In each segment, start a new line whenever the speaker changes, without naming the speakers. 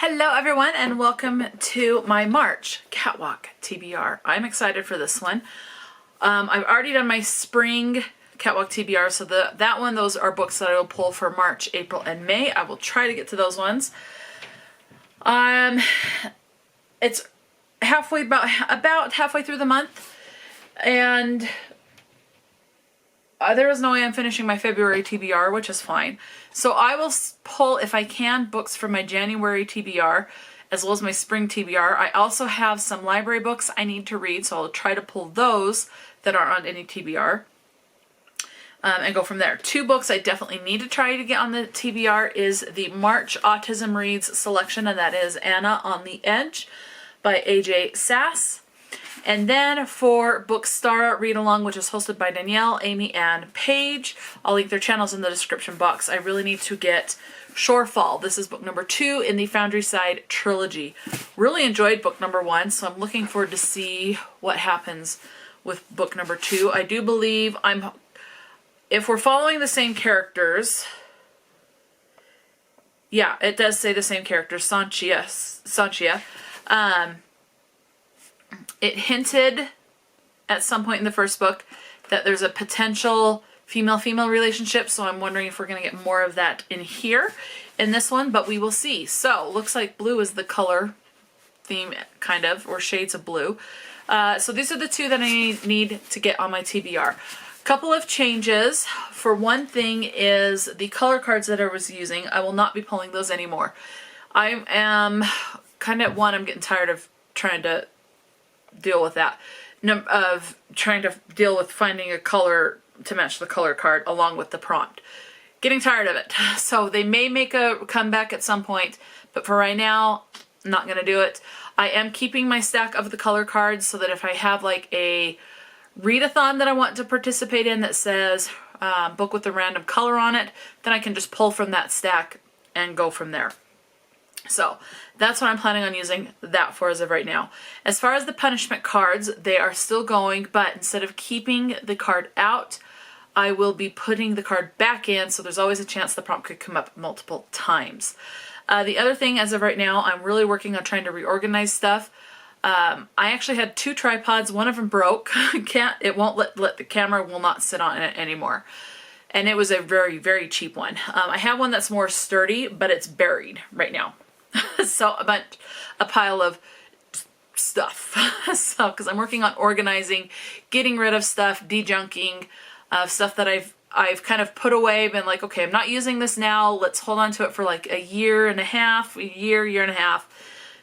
Hello everyone and welcome to my March Cat-Walk TBR. I'm excited for this one. I've already done my spring Cat-Walk TBR, so those are books that I will pull for March, April, and May. I will try to get to those ones. It's halfway, about halfway through the month, and there is no way I'm finishing my February TBR, which is fine. So I will pull, if I can, books for my January TBR as well as my spring TBR. I also have some library books I need to read, so I'll try to pull those that aren't on any TBR and go from there. Two books I definitely need to try to get on the TBR is the March Autism Reads selection, and that is Anna on the Edge by AJ Sass. And then for Bookstar Read Along, which is hosted by Danielle, Amy, and Paige, I'll link their channels in the description box. I really need to get Shorefall. This is book number 2 in the Foundry Side trilogy. Really enjoyed book number 1, so I'm looking forward to see what happens with book number 2. I do believe if we're following the same characters, yeah, it does say the same characters, Sanchia. It hinted at some point in the first book that there's a potential female-female relationship, so I'm wondering if we're going to get more of that in here in this one, but we will see. So, looks like blue is the color theme, kind of, or shades of blue. So these are the two that I need to get on my TBR. Couple of changes. For one thing is the color cards that I was using, I will not be pulling those anymore. I am I'm getting tired of trying to deal with that, of trying to deal with finding a color to match the color card along with the prompt. Getting tired of it. So they may make a comeback at some point, but for right now, I'm not going to do it. I am keeping my stack of the color cards so that if I have like a readathon that I want to participate in that says book with a random color on it, then I can just pull from that stack and go from there. So that's what I'm planning on using that for as of right now. As far as the punishment cards, they are still going, but instead of keeping the card out, I will be putting the card back in, so there's always a chance the prompt could come up multiple times. The other thing, as of right now, I'm really working on trying to reorganize stuff. I actually had 2 tripods. One of them broke. It won't let the camera will not sit on it anymore. And it was a very, very cheap one. I have one that's more sturdy, but it's buried right now. So a pile of stuff. So because I'm working on organizing, getting rid of stuff, de-junking stuff that I've kind of put away, been like, okay, I'm not using this now. Let's hold on to it for like a year and a half, year and a half.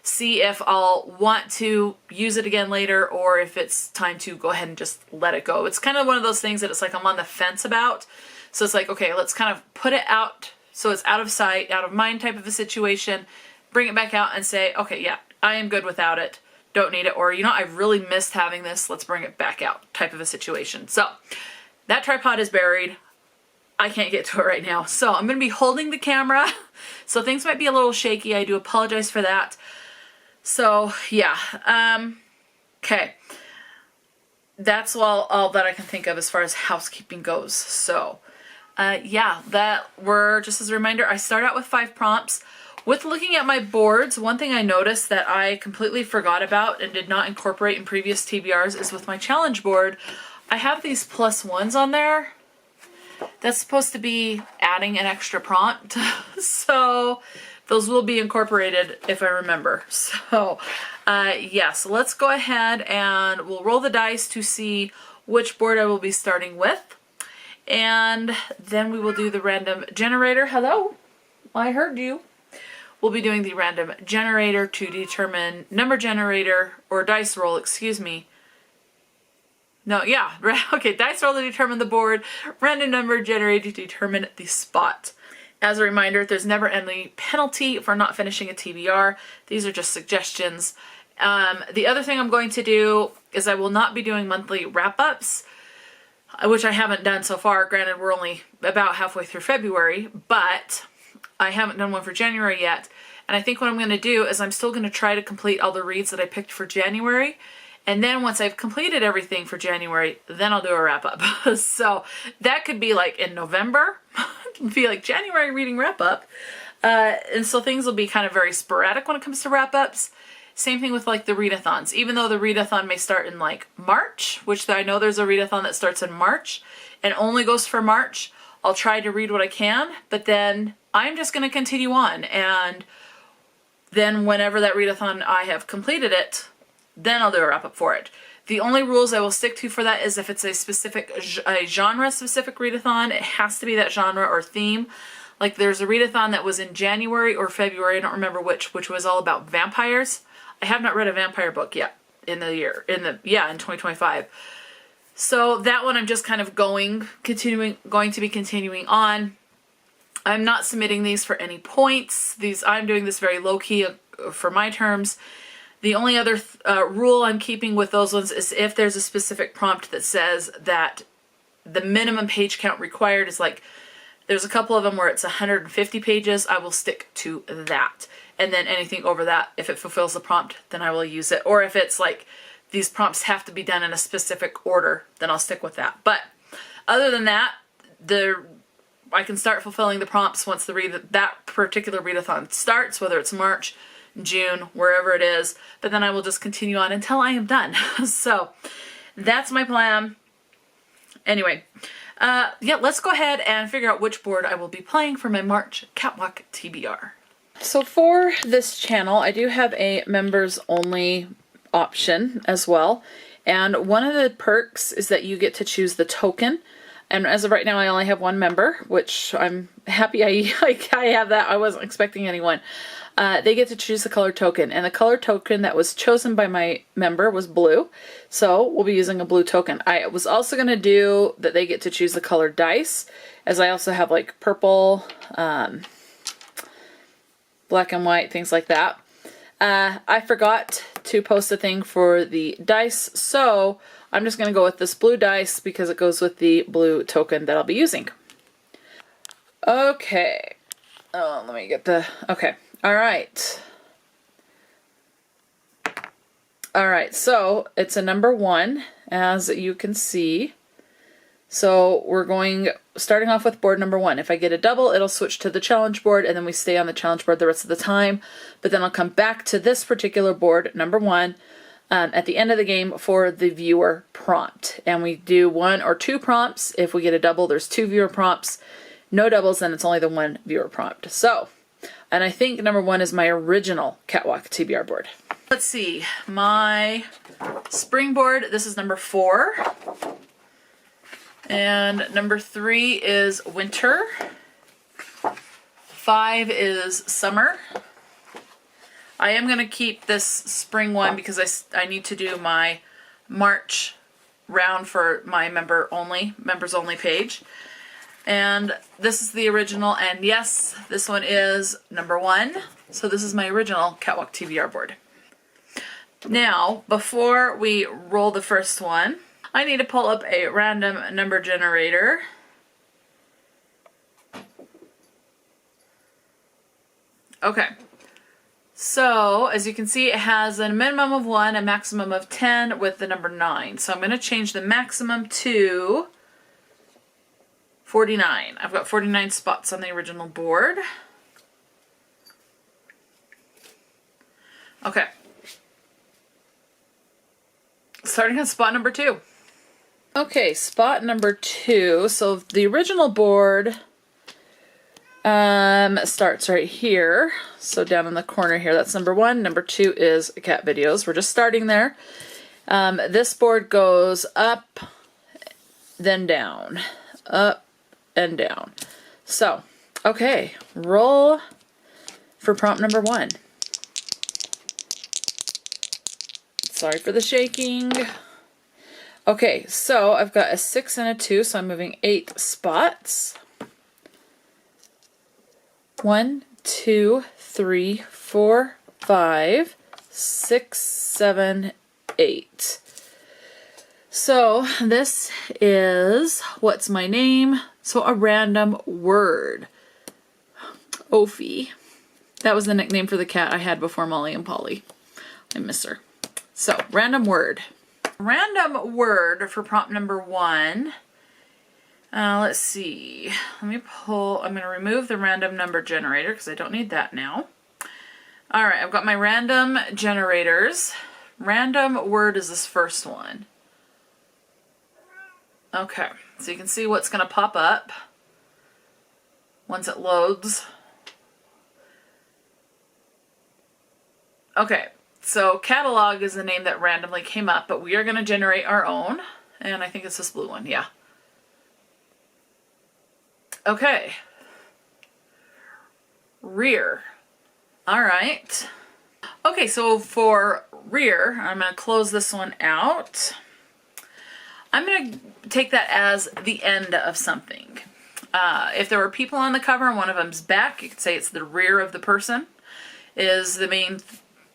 See if I'll want to use it again later or if it's time to go ahead and just let it go. It's kind of one of those things that it's like I'm on the fence about. So it's like, okay, let's kind of put it out so it's out of sight, out of mind type of a situation. Bring it back out and say, okay, yeah, I am good without it. Don't need it. Or, you know, I really missed having this. Let's bring it back out type of a situation. So that tripod is buried. I can't get to it right now. So I'm going to be holding the camera. So things might be a little shaky. I do apologize for that. So yeah. Okay. That's all that I can think of as far as housekeeping goes. So yeah, just as a reminder, I start out with 5 prompts. With looking at my boards, one thing I noticed that I completely forgot about and did not incorporate in previous TBRs is with my challenge board, I have these +1s on there. That's supposed to be adding an extra prompt. So those will be incorporated if I remember. So yeah, so let's go ahead and we'll roll the dice to see which board I will be starting with. And then we will do the random generator. Hello, I heard you. We'll be doing the random generator to determine number generator, or dice roll, excuse me. No, yeah, okay, dice roll to determine the board, random number generator to determine the spot. As a reminder, there's never any penalty for not finishing a TBR. These are just suggestions. The other thing I'm going to do is I will not be doing monthly wrap-ups, which I haven't done so far. Granted, we're only about halfway through February, but I haven't done one for January yet. And I think what I'm going to do is I'm still going to try to complete all the reads that I picked for January. And then once I've completed everything for January, then I'll do a wrap up. So that could be like in November, be like January reading wrap up. And so things will be kind of very sporadic when it comes to wrap-ups. Same thing with like the readathons. Even though the readathon may start in like March, which I know there's a readathon that starts in March and only goes for March, I'll try to read what I can, but then I'm just going to continue on. And then whenever that readathon I have completed it, then I'll do a wrap-up for it. The only rules I will stick to for that is if it's a genre-specific readathon, it has to be that genre or theme. Like there's a readathon that was in January or February, I don't remember which was all about vampires. I have not read a vampire book yet in 2025. So that one I'm just kind of going to be continuing on. I'm not submitting these for any points. I'm doing this very low-key for my terms. The only other rule I'm keeping with those ones is if there's a specific prompt that says that the minimum page count required is like, there's a couple of them where it's 150 pages, I will stick to that. And then anything over that, if it fulfills the prompt, then I will use it. Or if it's like, these prompts have to be done in a specific order, then I'll stick with that. But other than that, I can start fulfilling the prompts once that particular readathon starts, whether it's March, June, wherever it is. But then I will just continue on until I am done. So that's my plan. Anyway, yeah, let's go ahead and figure out which board I will be playing for my March Cat-Walk TBR. So for this channel, I do have a members only option as well. And one of the perks is that you get to choose the token. And as of right now, I only have one member, which I'm happy I have that. I wasn't expecting anyone. They get to choose the color token. And the color token that was chosen by my member was blue. So we'll be using a blue token. I was also going to do that they get to choose the color dice, as I also have like purple, black and white, things like that. I forgot to post a thing for the dice, so I'm just going to go with this blue dice because it goes with the blue token that I'll be using. Okay. Oh, let me get okay. All right. All right, so it's a number 1, as you can see. So we're starting off with board number 1. If I get a double, it'll switch to the challenge board, and then we stay on the challenge board the rest of the time. But then I'll come back to this particular board, number 1, at the end of the game for the viewer prompt. And we do 1 or 2 prompts. If we get a double, there's 2 viewer prompts. No doubles, then it's only the 1 viewer prompt. So, and I think number 1 is my original Cat-Walk TBR board. Let's see, my springboard, this is number 4. And number 3 is winter. 5 is summer. I am going to keep this spring one because I need to do my March round for my members only page. And this is the original, and yes, this one is number 1. So this is my original Cat-Walk TBR board. Now, before we roll the first one, I need to pull up a random number generator. Okay. So, as you can see, it has a minimum of 1, a maximum of 10 with the number 9. So I'm going to change the maximum to 49. I've got 49 spots on the original board. Okay. Starting on spot number 2. Okay, spot number 2. So the original board starts right here. So down in the corner here, that's number 1. Number 2 is cat videos. We're just starting there. This board goes up, then down, up and down. So, okay, roll for prompt number 1. Sorry for the shaking. Okay, so I've got a 6 and a 2, so I'm moving 8 spots. 1, 2, 3, 4, 5, 6, 7, 8. So this is, what's my name? So a random word. Sophie. That was the nickname for the cat I had before Molly and Polly. I miss her. So, random word. Random word for prompt number 1 Let's see. Let me pull, I'm going to remove the random number generator because I don't need that now. All right, I've got my random generators. Random word is this first one. Okay, so you can see what's going to pop up once it loads. Okay, so catalog is the name that randomly came up, but we are going to generate our own. And I think it's this blue one, yeah. Okay. Rear. All right. Okay, so for rear, I'm going to close this one out. I'm going to take that as the end of something. If there were people on the cover and one of them's back, you could say it's the rear of the person is the main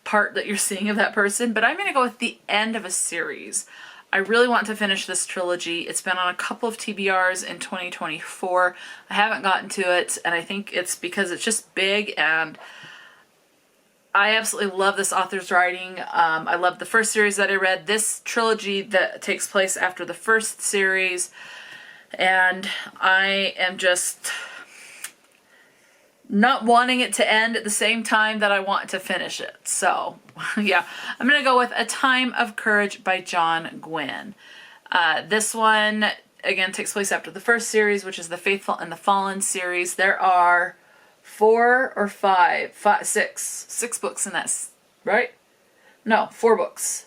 part that you're seeing of that person. But I'm going to go with the end of a series. I really want to finish this trilogy. It's been on a couple of TBRs in 2024. I haven't gotten to it, and I think it's because it's just big, and I absolutely love this author's writing. I love the first series that I read. This trilogy that takes place after the first series, and I am just not wanting it to end at the same time that I want to finish it. So, yeah, I'm going to go with A Time of Courage by John Gwynne. This one, again, takes place after the first series, which is the Faithful and the Fallen series. There are 4 or 5, 6 books in that, right? No, 4 books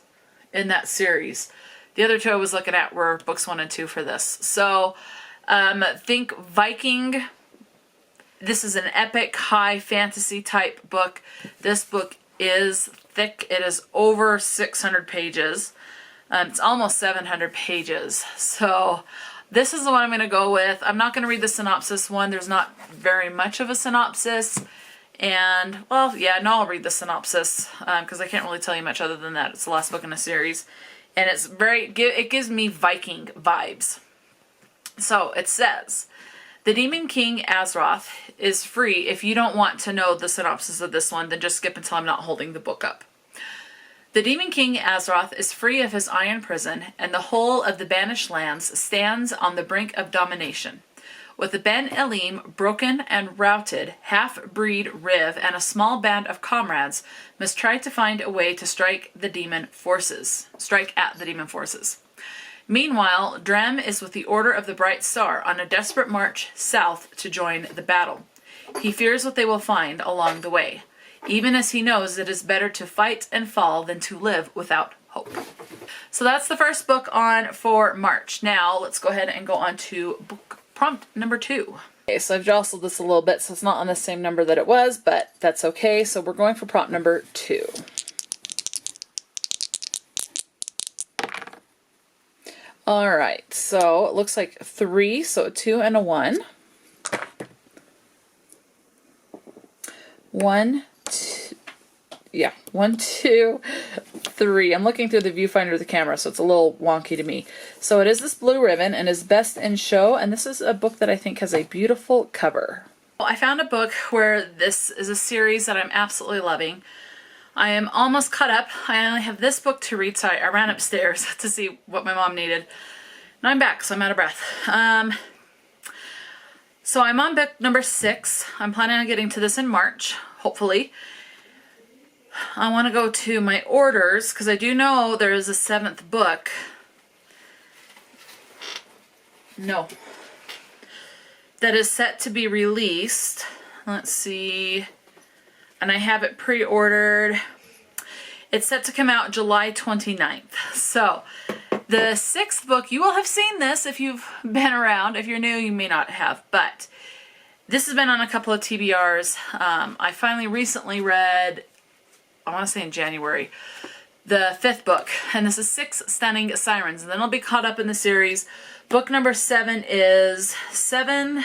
in that series. The other 2 I was looking at were books 1 and 2 for this. So, think Viking. This is an epic high fantasy type book. This book is thick. It is over 600 pages. It's almost 700 pages. So this is the one I'm going to go with. I'm not going to read the synopsis one. There's not very much of a synopsis. And, well, yeah, no, I'll read the synopsis because I can't really tell you much other than that. It's the last book in a series. And it's it gives me Viking vibes. So it says, the Demon King Azeroth is free. If you don't want to know the synopsis of this one, then just skip until I'm not holding the book up. The Demon King Azeroth is free of his iron prison, and the whole of the banished lands stands on the brink of domination. With the Ben Elim broken and routed, half-breed Riv and a small band of comrades must try to find a way to strike at the demon forces. Meanwhile, Drem is with the Order of the Bright Star on a desperate march south to join the battle. He fears what they will find along the way, even as he knows it is better to fight and fall than to live without hope. So that's the first book on for March. Now let's go ahead and go on to book prompt number 2. Okay, so I've jostled this a little bit, so it's not on the same number that it was, but that's okay. So we're going for prompt number 2. All right, so it looks like 3, so a 2 and a 1. 1, 2, yeah, 1, 2, 3. I'm looking through the viewfinder of the camera, so it's a little wonky to me. So it is this blue ribbon and is best in show, and this is a book that I think has a beautiful cover. Well, I found a book where this is a series that I'm absolutely loving. I am almost caught up. I only have this book to read, so I ran upstairs to see what my mom needed. Now I'm back, so I'm out of breath. So I'm on book number 6. I'm planning on getting to this in March, hopefully. I want to go to my orders, because I do know there is a 7th book. No. That is set to be released. Let's see. And I have it pre-ordered. It's set to come out July 29th. So, the 6th book, you will have seen this if you've been around. If you're new, you may not have. But this has been on a couple of TBRs. I finally recently read, I want to say in January, the 5th book. And this is 6 Stunning Sirens. And then I'll be caught up in the series. Book number 7 is 7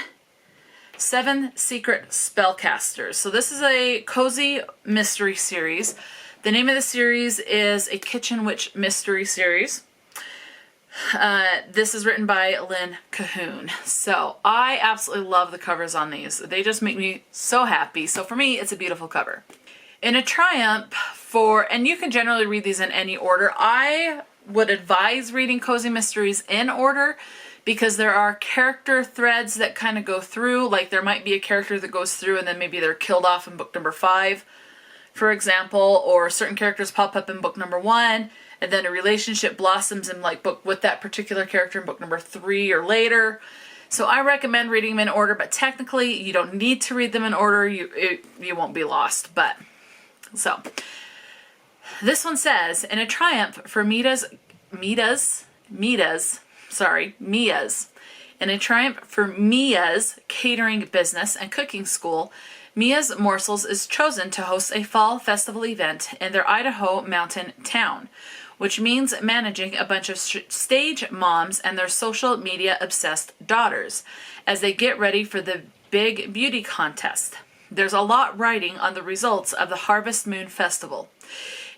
Secret Spellcasters. So this is a cozy mystery series. The name of the series is a Kitchen Witch mystery series. This is written by Lynn Cahoon. So I absolutely love the covers on these. They just make me so happy. So for me, it's a beautiful cover. In a triumph for, and you can generally read these in any order. I would advise reading cozy mysteries in order because there are character threads that kind of go through. Like there might be a character that goes through and then maybe they're killed off in book number 5, for example, or certain characters pop up in book number 1 and then a relationship blossoms in like book with that particular character in book number 3 or later. So I recommend reading them in order, but technically you don't need to read them in order. You won't be lost. But so this one says, in a triumph for Mia's, in a triumph for Mia's catering business and cooking school, Mia's Morsels is chosen to host a fall festival event in their Idaho mountain town, which means managing a bunch of stage moms and their social media obsessed daughters as they get ready for the big beauty contest. There's a lot riding on the results of the Harvest Moon Festival.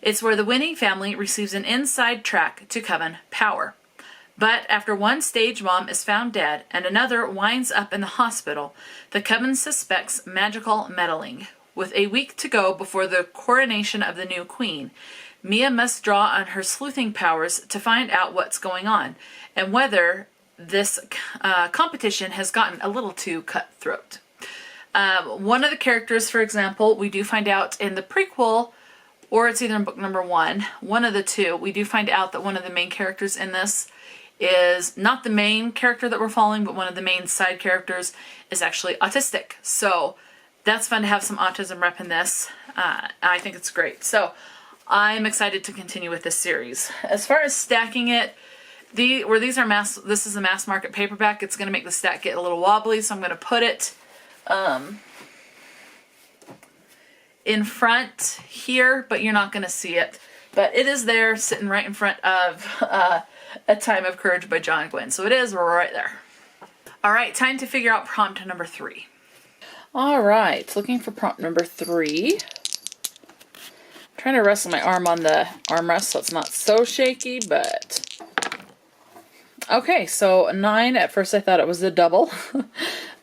It's where the winning family receives an inside track to Coven power. But after one stage mom is found dead and another winds up in the hospital, the Coven suspects magical meddling. With a week to go before the coronation of the new queen, Mia must draw on her sleuthing powers to find out what's going on and whether this competition has gotten a little too cutthroat. One of the characters, for example, we do find out in the prequel, or it's either in book number 1, one of the two, we do find out that one of the main characters in this is not the main character that we're following, but one of the main side characters is actually autistic. So that's fun to have some autism rep in this. I think it's great. So I'm excited to continue with this series. As far as stacking it, this is a mass market paperback, it's going to make the stack get a little wobbly, so I'm going to put it in front here, but you're not going to see it. But it is there, sitting right in front of A Time of Courage by John Gwynne. So it is, we're right there. All right, time to figure out prompt number 3. All right, looking for prompt number 3. Trying to wrestle my arm on the armrest so it's not so shaky, but okay, so 9, at first I thought it was a double,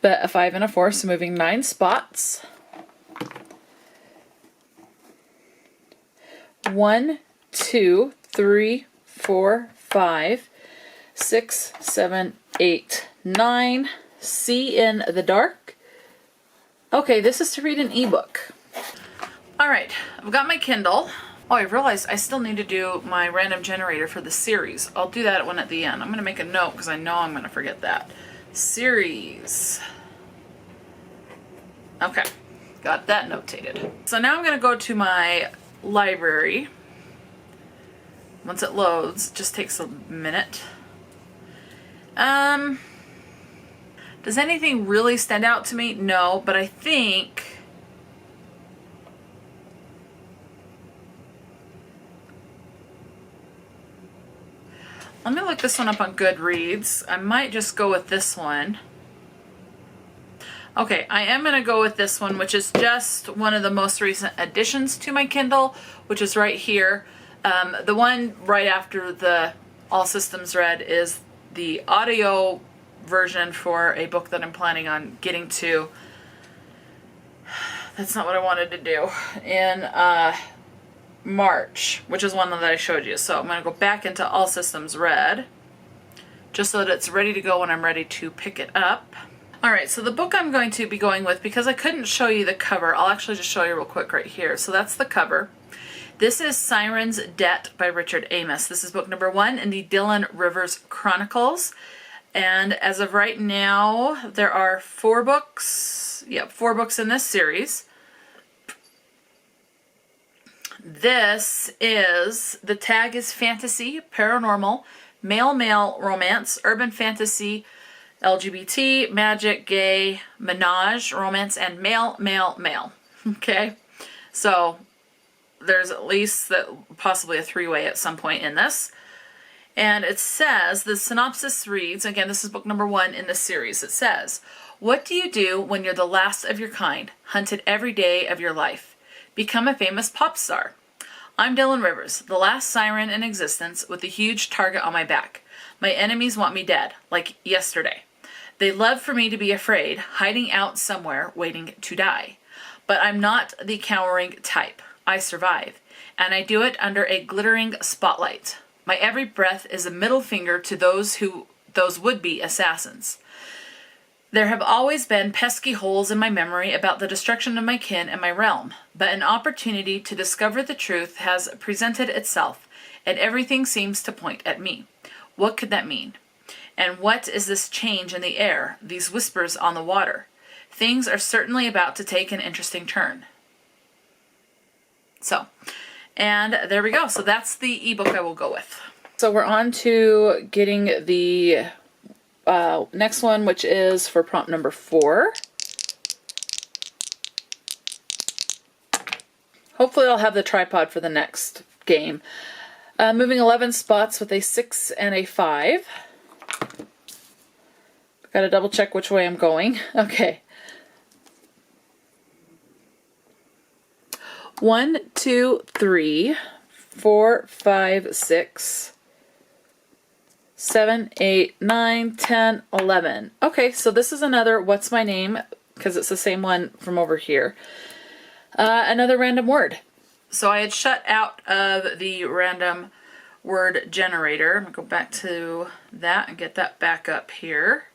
but a 5 and a 4, so moving 9 spots. 1, 2, 3, 4, 5, 6, 7, 8, 9. See in the dark. Okay, this is to read an ebook. Alright, I've got my Kindle. Oh, I realized I still need to do my random generator for the series. I'll do that one at the end. I'm going to make a note because I know I'm going to forget that. Series. Okay, got that notated. So now I'm going to go to my library. Once it loads, it just takes a minute. Does anything really stand out to me? No, but I think let me look this one up on Goodreads. I might just go with this one. Okay, I am going to go with this one, which is just one of the most recent additions to my Kindle, which is right here. The one right after the All Systems Read is the audio version for a book that I'm planning on getting to. That's not what I wanted to do. In March, which is one that I showed you. So I'm going to go back into All Systems Read, just so that it's ready to go when I'm ready to pick it up. Alright, so the book I'm going to be going with, because I couldn't show you the cover, I'll actually just show you real quick right here. So that's the cover. This is Siren's Debt by Richard Amos. This is book number 1 in the Dylan Rivers Chronicles. And as of right now, there are 4 books. Yep, 4 books in this series. This is, the tag is fantasy, paranormal, male-male romance, urban fantasy, LGBT, magic, gay, menage, romance, and male. Okay? So there's at least possibly a 3-way at some point in this. And it says, the synopsis reads, again, this is book number 1 in this series. It says, what do you do when you're the last of your kind, hunted every day of your life? Become a famous pop star. I'm Dylan Rivers, the last siren in existence with a huge target on my back. My enemies want me dead, like yesterday. They love for me to be afraid, hiding out somewhere, waiting to die. But I'm not the cowering type. I survive, and I do it under a glittering spotlight. My every breath is a middle finger to those who those would-be assassins. There have always been pesky holes in my memory about the destruction of my kin and my realm, but an opportunity to discover the truth has presented itself, and everything seems to point at me. What could that mean? And what is this change in the air, these whispers on the water? Things are certainly about to take an interesting turn. So, and there we go. So that's the ebook I will go with. So we're on to getting the next one, which is for prompt number 4. Hopefully I'll have the tripod for the next game. Moving 11 spots with a 6 and a 5. Gotta double check which way I'm going. Okay. 1, 2, 3, 4, 5, 6, 7, 8, 9, 10, 11. Okay, so this is another what's my name, because it's the same one from over here. Another random word. So I had shut out of the random word generator. I'm going to go back to that and get that back up here.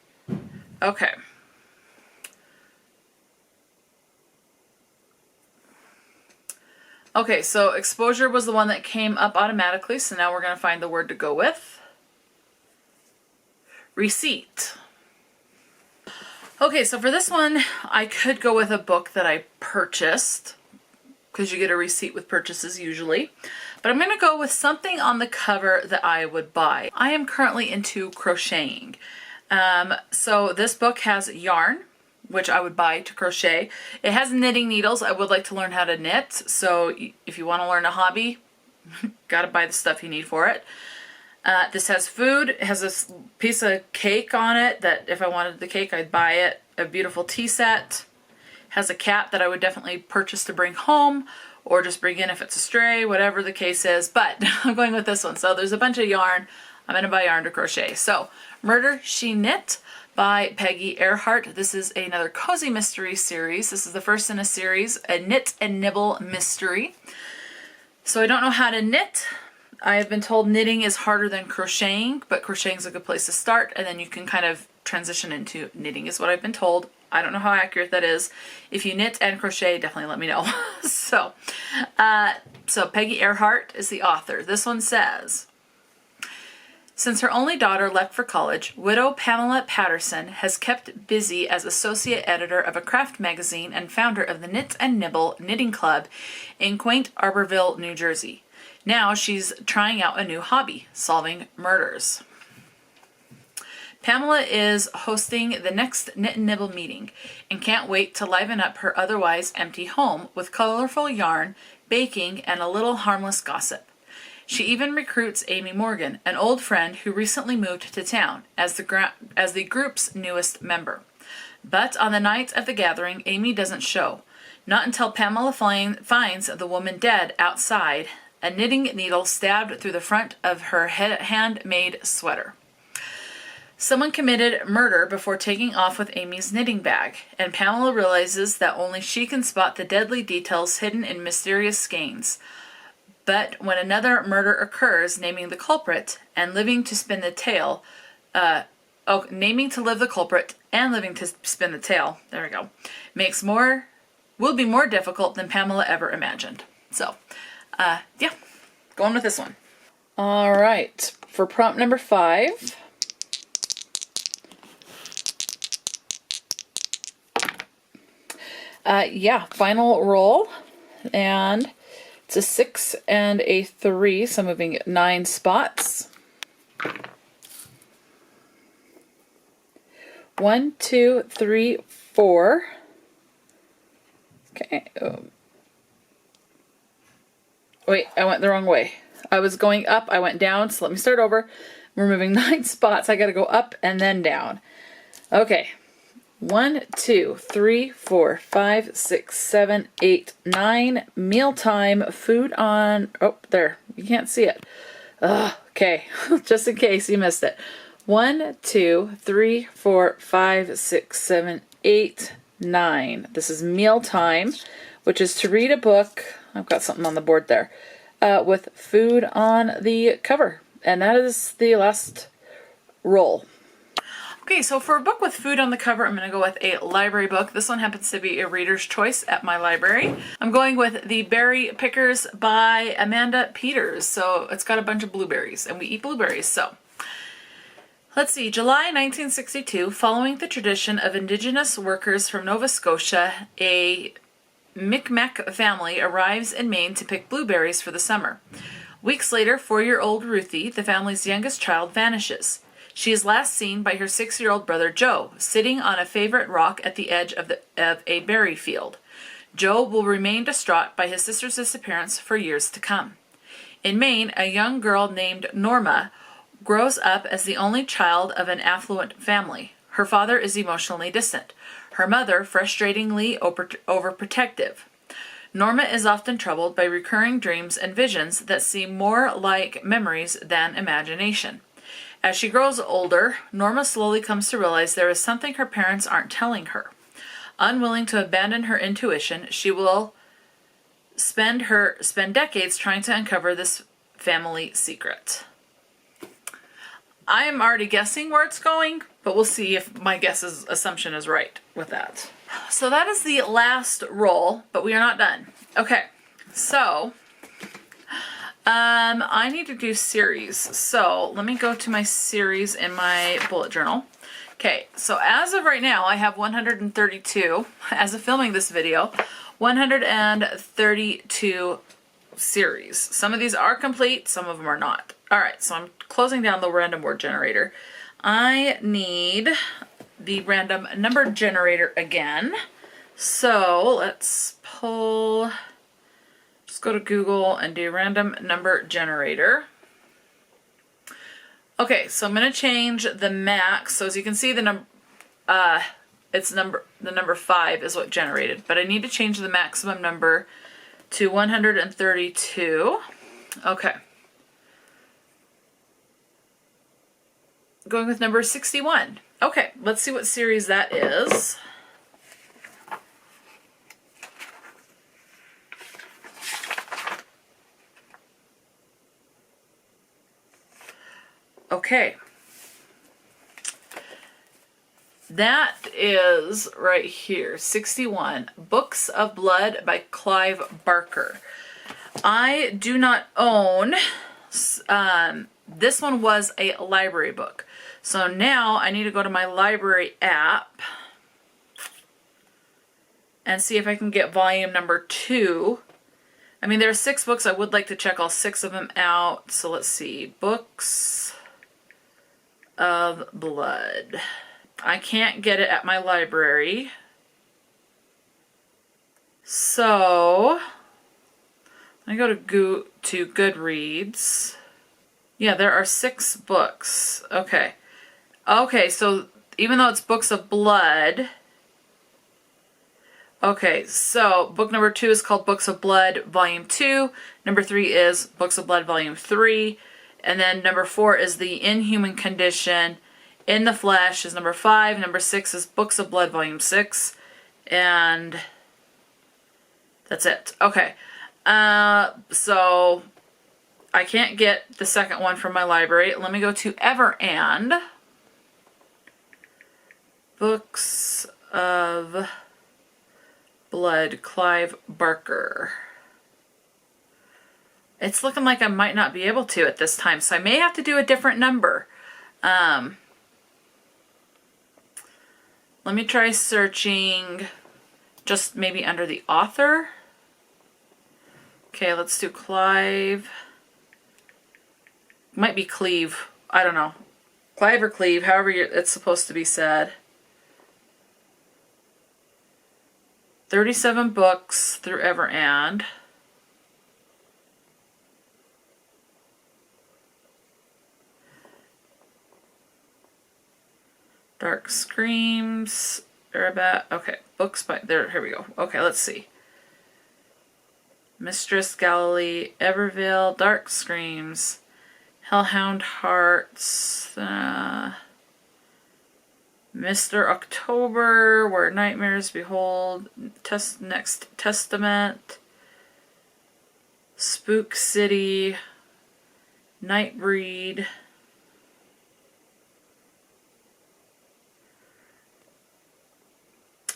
Okay. Okay, so exposure was the one that came up automatically, so now we're going to find the word to go with. Receipt. Okay, so for this one, I could go with a book that I purchased, because you get a receipt with purchases usually. But I'm going to go with something on the cover that I would buy. I am currently into crocheting. So this book has yarn, which I would buy to crochet. It has knitting needles. I would like to learn how to knit. So if you want to learn a hobby, got to buy the stuff you need for it. This has food. It has this piece of cake on it that if I wanted the cake, I'd buy it. A beautiful tea set. Has a cat that I would definitely purchase to bring home or just bring in if it's a stray, whatever the case is. But I'm going with this one. So there's a bunch of yarn. I'm going to buy yarn to crochet. So Murder, She Knit by Peggy Ehrhart. This is another cozy mystery series. This is the first in a series, a knit and nibble mystery. So I don't know how to knit. I have been told knitting is harder than crocheting, but crocheting is a good place to start, and then you can kind of transition into knitting is what I've been told. I don't know how accurate that is. If you knit and crochet, definitely let me know. So Peggy Ehrhart is the author. This one says, since her only daughter left for college, widow Pamela Patterson has kept busy as associate editor of a craft magazine and founder of the Knit and Nibble Knitting Club in quaint Arborville, New Jersey. Now she's trying out a new hobby, solving murders. Pamela is hosting the next Knit and Nibble meeting and can't wait to liven up her otherwise empty home with colorful yarn, baking, and a little harmless gossip. She even recruits Amy Morgan, an old friend who recently moved to town, as the group's newest member. But on the night of the gathering, Amy doesn't show. Not until Pamela finds the woman dead outside, a knitting needle stabbed through the front of her handmade sweater. Someone committed murder before taking off with Amy's knitting bag, and Pamela realizes that only she can spot the deadly details hidden in mysterious skeins. But when another murder occurs, naming the culprit and living to spin the tale, naming to live the culprit and living to spin the tale, there we go, will be more difficult than Pamela ever imagined. So, yeah, going with this one. All right, for prompt number 5. Final roll, and it's a 6 and a 3, so moving 9 spots. 1, 2, 3, 4. Okay. Wait, I went the wrong way. I was going up, I went down, so let me start over. We're moving 9 spots. I gotta go up and then down. Okay. 1, 2, 3, 4, 5, 6, 7, 8, 9. Mealtime, food on... Oh, there. You can't see it. Okay. Just in case you missed it. 1, 2, 3, 4, 5, 6, 7, 8, 9. This is mealtime, which is to read a book. I've got something on the board there. With food on the cover. And that is the last roll. Okay, so for a book with food on the cover, I'm going to go with a library book. This one happens to be a reader's choice at my library. I'm going with The Berry Pickers by Amanda Peters. So it's got a bunch of blueberries, and we eat blueberries. So let's see, July 1962, following the tradition of Indigenous workers from Nova Scotia, a Micmac family arrives in Maine to pick blueberries for the summer. Weeks later, 4-year-old Ruthie, the family's youngest child, vanishes. She is last seen by her 6-year-old brother Joe, sitting on a favorite rock at the edge of a berry field. Joe will remain distraught by his sister's disappearance for years to come. In Maine, a young girl named Norma grows up as the only child of an affluent family. Her father is emotionally distant. Her mother, frustratingly overprotective. Norma is often troubled by recurring dreams and visions that seem more like memories than imagination. As she grows older, Norma slowly comes to realize there is something her parents aren't telling her. Unwilling to abandon her intuition, she will spend decades trying to uncover this family secret. I am already guessing where it's going, but we'll see if my assumption is right with that. So that is the last roll, but we are not done. Okay, so I need to do series. So let me go to my series in my bullet journal. Okay, so as of right now, I have 132, as of filming this video, 132 series. Some of these are complete, some of them are not. All right, so I'm closing down the random word generator. I need the random number generator again. So let's pull, just go to Google and do random number generator. Okay, so I'm going to change the max. So as you can see, the number 5 is what generated, but I need to change the maximum number to 132. Okay. Going with number 61. Okay, let's see what series that is. Okay. That is right here, 61, Books of Blood by Clive Barker. I do not own, this one was a library book. So now I need to go to my library app and see if I can get volume number 2. I mean, there are 6 books. I would like to check all 6 of them out. So let's see. Books of Blood. I can't get it at my library. So I go to Goodreads. Yeah, there are 6 books. Okay. Okay, so even though it's Books of Blood. Okay, so book number 2 is called Books of Blood, Volume 2. Number 3 is Books of Blood, Volume 3. And then number 4 is The Inhuman Condition. In the Flesh is number 5. Number 6 is Books of Blood, Volume 6. And that's it. Okay. So I can't get the second one from my library. Let me go to Ehrhart. Books of Blood, Clive Barker. It's looking like I might not be able to at this time, so I may have to do a different number. Let me try searching just maybe under the author. Okay, let's do Clive. Might be Cleve. I don't know. Clive or Cleve, however it's supposed to be said. 37 books through Ehrhart. Dark Screams. Okay, books by there. Here we go. Okay, let's see. Mistress Galilee, Everville, Dark Screams, Hellhound Hearts, Mr. October, Where Nightmares Behold, Next Testament, Spook City, Nightbreed,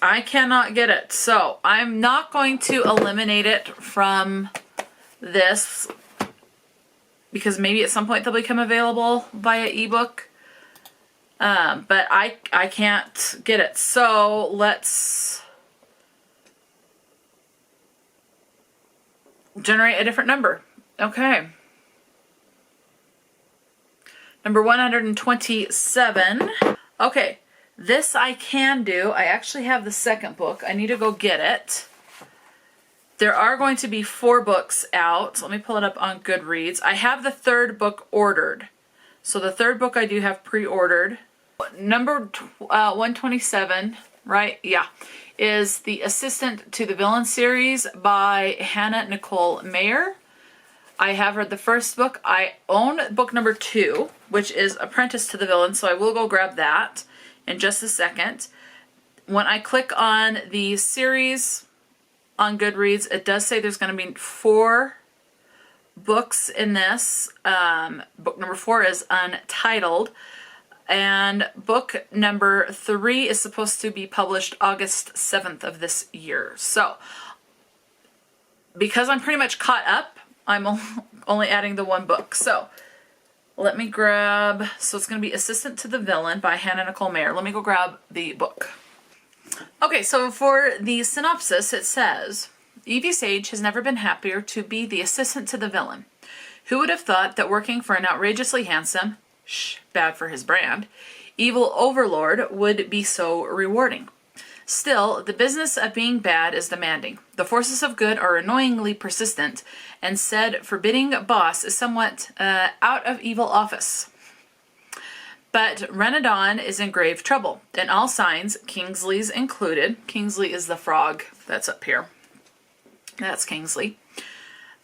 I cannot get it. So I'm not going to eliminate it from this because maybe at some point they'll become available via ebook. But I can't get it. So let's generate a different number. Okay. Number 127. Okay. This I can do. I actually have the second book. I need to go get it. There are going to be 4 books out. Let me pull it up on Goodreads. I have the third book ordered. So the third book I do have pre-ordered. Number 127, right? Yeah. Is The Assistant to the Villain series by Nicole Maehrer. I have read the first book. I own book number 2, which is Apprentice to the Villain. So I will go grab that in just a second. When I click on the series on Goodreads, it does say there's going to be 4 books in this. Book number 4 is Untitled. And book number 3 is supposed to be published August 7th of this year. So, because I'm pretty much caught up, I'm only adding the 1 book. So, let me grab, so it's going to be Assistant to the Villain by Nicole Maehrer. Let me go grab the book. Okay, so for the synopsis, it says, Evie Sage has never been happier to be the assistant to the villain. Who would have thought that working for an outrageously handsome, bad for his brand, evil overlord would be so rewarding? Still, the business of being bad is demanding. The forces of good are annoyingly persistent, and said forbidding boss is somewhat out of evil office. But Renadon is in grave trouble, and all signs, Kingsley's included. Kingsley is the frog that's up here. That's Kingsley.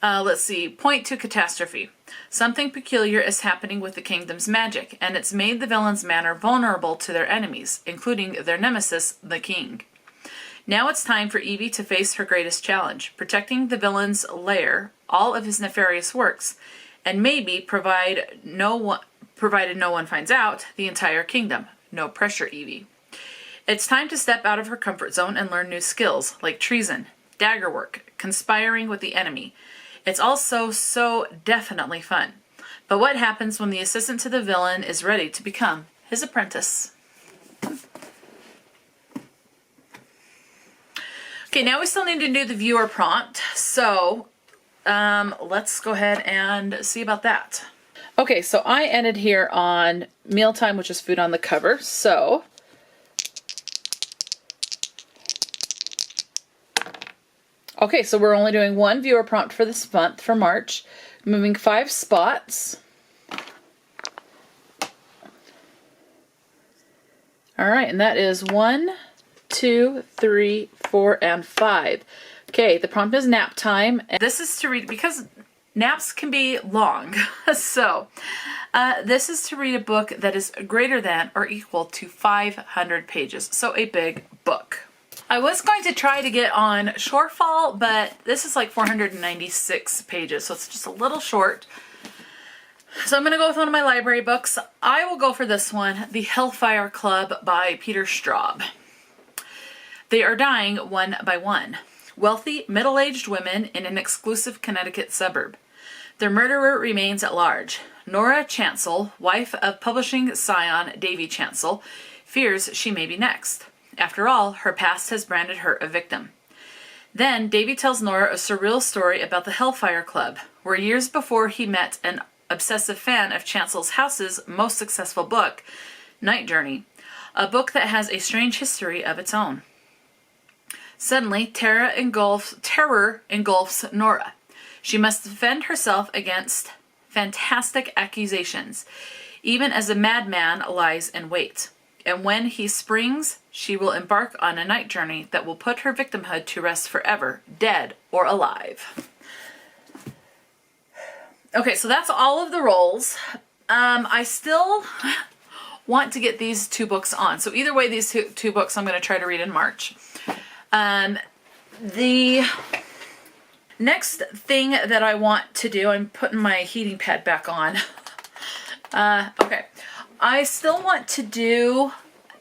Let's see, point to catastrophe. Something peculiar is happening with the kingdom's magic, and it's made the villain's manor vulnerable to their enemies, including their nemesis, the king. Now it's time for Evie to face her greatest challenge, protecting the villain's lair, all of his nefarious works, and maybe, provided no one finds out, the entire kingdom. No pressure, Evie. It's time to step out of her comfort zone and learn new skills, like treason, dagger work, conspiring with the enemy. It's also so definitely fun. But what happens when the assistant to the villain is ready to become his apprentice? Okay, now we still need to do the viewer prompt. So let's go ahead and see about that. Okay, so I ended here on mealtime, which is food on the cover. So okay, so we're only doing 1 viewer prompt for this month, for March. Moving 5 spots. All right, and that is 1, 2, 3, 4, and 5. Okay, the prompt is nap time. And this is to read, because naps can be long. So, this is to read a book that is greater than or equal to 500 pages. So, a big book. I was going to try to get on Shorefall, but this is like 496 pages, so it's just a little short. So I'm going to go with one of my library books. I will go for this one, The Hellfire Club by Peter Straub. They are dying one by one. Wealthy, middle-aged women in an exclusive Connecticut suburb. Their murderer remains at large. Nora Chancel, wife of publishing scion Davy Chancel, fears she may be next. After all, her past has branded her a victim. Then, Davy tells Nora a surreal story about the Hellfire Club, where years before he met an obsessive fan of Chancel's house's most successful book, Night Journey, a book that has a strange history of its own. Suddenly, terror engulfs Nora. She must defend herself against fantastic accusations, even as a madman lies in wait. And when he springs, she will embark on a night journey that will put her victimhood to rest forever, dead or alive. Okay, so that's all of the roles. I still want to get these 2 books on. So either way, these two books I'm going to try to read in March. The next thing that I want to do, I'm putting my heating pad back on. Okay. I still want to do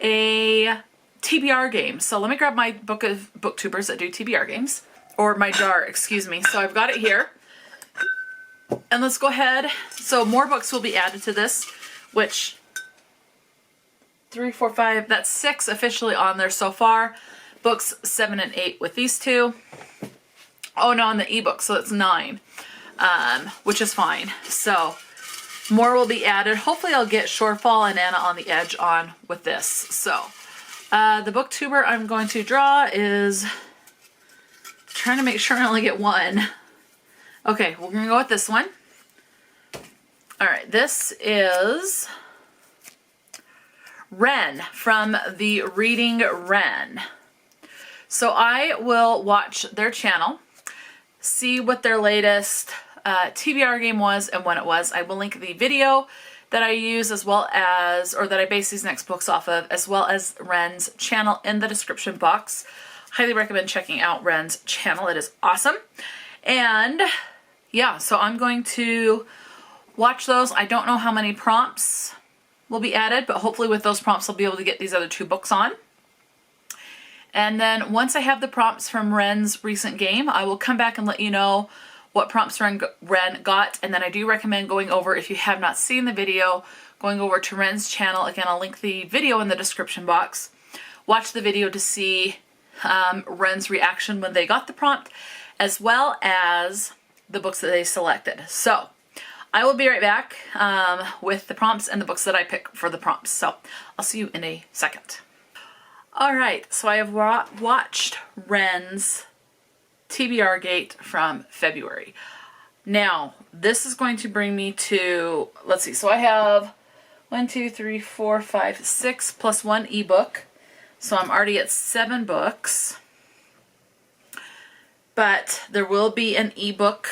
a TBR games. So let me grab my book of booktubers that do TBR games, or my jar, excuse me. So I've got it here. And let's go ahead. So more books will be added to this, which 3, 4, 5, that's 6 officially on there so far. Books 7 and 8 with these two. Oh no, on the ebook, so that's 9, which is fine. So more will be added. Hopefully I'll get Shorefall and Anna on the Edge on with this. So the booktuber I'm going to draw is trying to make sure I only get one. Okay, we're going to go with this one. All right, this is Wren from the Reading Wren. So I will watch their channel, see what their latest TBR game was and when it was. I will link the video that I use as well as, or that I base these next books off of, as well as Wren's channel in the description box. Highly recommend checking out Wren's channel. It is awesome. And yeah, so I'm going to watch those. I don't know how many prompts will be added, but hopefully with those prompts I'll be able to get these other 2 books on. And then once I have the prompts from Wren's recent game, I will come back and let you know what prompts Wren got. And then I do recommend going over, if you have not seen the video, going over to Wren's channel. Again, I'll link the video in the description box. Watch the video to see Wren's reaction when they got the prompt, as well as the books that they selected. So I will be right back with the prompts and the books that I pick for the prompts. So I'll see you in a second. All right, so I have watched Wren's TBR Gate from February. Now, this is going to bring me to, let's see, so I have 1, 2, 3, 4, 5, 6 plus 1 ebook. So I'm already at 7 books. But there will be an ebook,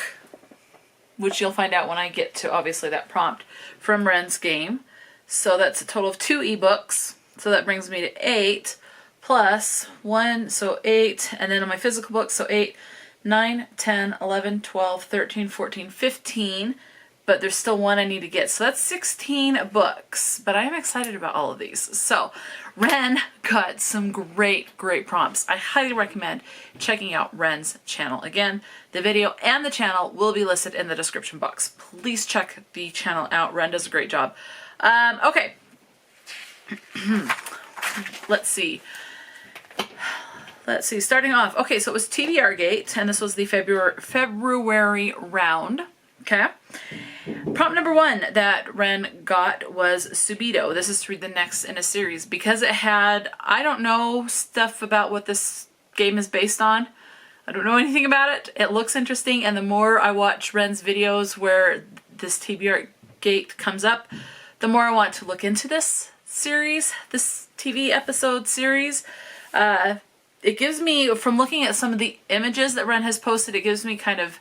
which you'll find out when I get to, obviously, that prompt from Wren's game. So that's a total of 2 ebooks. So that brings me to 8 plus 1, so 8. And then on my physical book, so 8, 9, 10, 11, 12, 13, 14, 15. But there's still 1 I need to get. So that's 16 books. But I am excited about all of these. So Wren got some great prompts. I highly recommend checking out Wren's channel. Again, the video and the channel will be listed in the description box. Please check the channel out. Wren does a great job. Okay. Let's see. Starting off. Okay, so it was TBR Gate, and this was the February round. Okay. Prompt number 1 that Wren got was Subito. This is to read the next in a series. Because it had, I don't know stuff about what this game is based on. I don't know anything about it. It looks interesting, and the more I watch Wren's videos where this TBR Gate comes up, the more I want to look into this series, this TV episode series. It gives me, from looking at some of the images that Wren has posted, it gives me kind of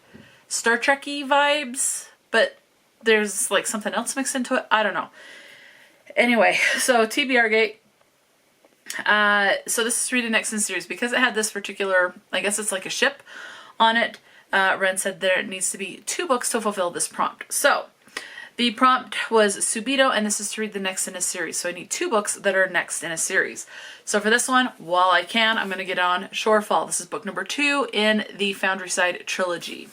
Star Trek-y vibes, but there's like something else mixed into it. I don't know. Anyway, so TBR Gate. So this is read the next in series. Because it had this particular, I guess it's like a ship on it, Wren said there needs to be 2 books to fulfill this prompt. So the prompt was Subito, and this is to read the next in a series. So I need 2 books that are next in a series. So for this one, while I can, I'm going to get on Shorefall. This is book number 2 in the Foundryside trilogy.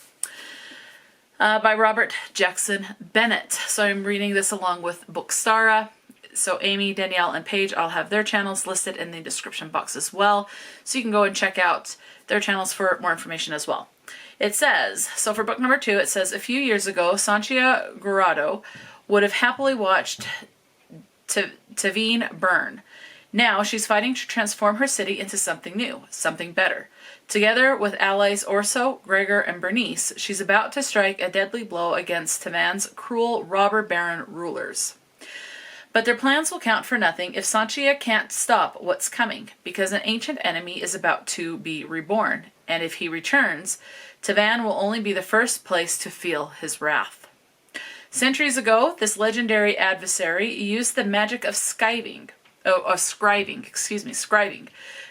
By Robert Jackson Bennett. So I'm reading this along with Bookstara. So Amy, Danielle, and Paige, I'll have their channels listed in the description box as well. So you can go and check out their channels for more information as well. It says, so for book number 2, it says, a few years ago, Sanchia Gurado would have happily watched Tavine burn. Now she's fighting to transform her city into something new, something better. Together with allies Orso, Gregor, and Bernice, she's about to strike a deadly blow against Tavan's cruel robber baron rulers. But their plans will count for nothing if Sanchia can't stop what's coming, because an ancient enemy is about to be reborn, and if he returns, Tavan will only be the first place to feel his wrath. Centuries ago, this legendary adversary used the magic of scribing,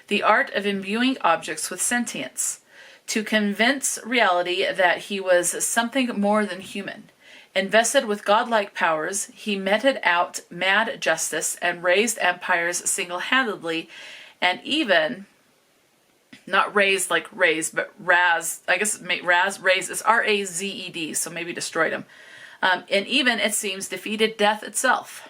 the art of imbuing objects with sentience, to convince reality that he was something more than human. Invested with godlike powers, he meted out mad justice and raised empires single-handedly and even, not raised like raised, but Raz, I guess raised is R-A-Z-E-D, so maybe destroyed him. And even, it seems, defeated death itself.